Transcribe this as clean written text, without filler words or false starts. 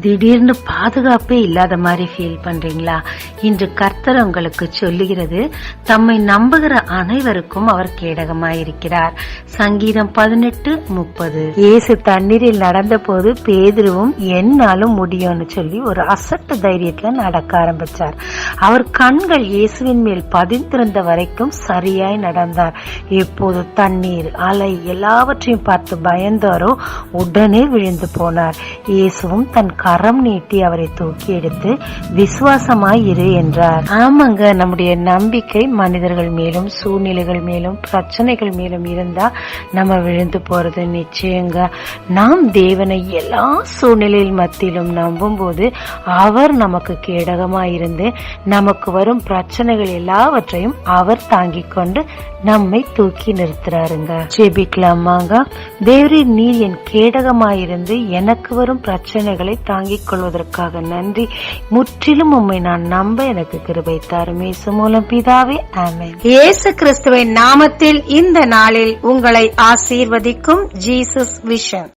திடீர்னு பாதுகாப்பே இல்லாத மாதிரி ஃபீல் பண்றீங்களா? இன்று கர்த்தர் உங்களுக்கு சொல்லுகிறது, தம்மை நம்புகிற அனைவருக்கும் அவர் கேடகமாயிருக்கிறார். சங்கீதம் 18:30. இயேசு தண்ணீரில் நடந்த போது பேதுருவும் என்னாலும் முடியும்னு சொல்லி ஒரு அசட்டு தைரியத்துல நடக்க ஆரம்பிச்சார். அவர் கண்கள் இயேசுவின் மேல் பதிந்திருந்த வரைக்கும் சரியாய் நடந்தார். எப்போது தண்ணீர், அலை எல்லாவற்றையும் பார்த்து பயந்தாரோ உடனே விழுந்து போனார். இயேசுவும் தன் கரம் நீட்டி அவரை தூக்கி எடுத்து விசுவாசமாய் இரு என்றார். ஆமாங்க, நம்முடைய நம்பிக்கை மனிதர்கள் மேலும், சூழ்நிலைகள் மேலும், பிரச்சனைகள் மேலும் இருந்தா நம்ம விழுந்து போறது நிச்சயங்க. நாம் தேவனை எல்லா சூழ்நிலையில் மத்தியிலும் நம்பும் போது அவர் நமக்கு கேடகமாயிருந்து நமக்கு வரும் பிரச்சனைகள் எல்லாவற்றையும் அவர் தாங்கிக் கொண்டு நம்மை தூக்கி நிறுத்துறாருங்க. ஜெபிக்கலாமாங்க. தேவரே, நீர் என் கேடகமாயிருந்து எனக்கு வரும் பிரச்சனைகளை தாங்கிக் கொள்வதற்காக நன்றி. முற்றிலும் உம்மை நான் நம்ப எனக்கு கிருபை தாரும். இயேசு மூலம் பிதாவே, ஆமென். இயேசு கிறிஸ்துவின் நாமத்தில் இந்த நாளில் உங்களை ஆசீர்வதிக்கும் ஜீசஸ் விஷன்.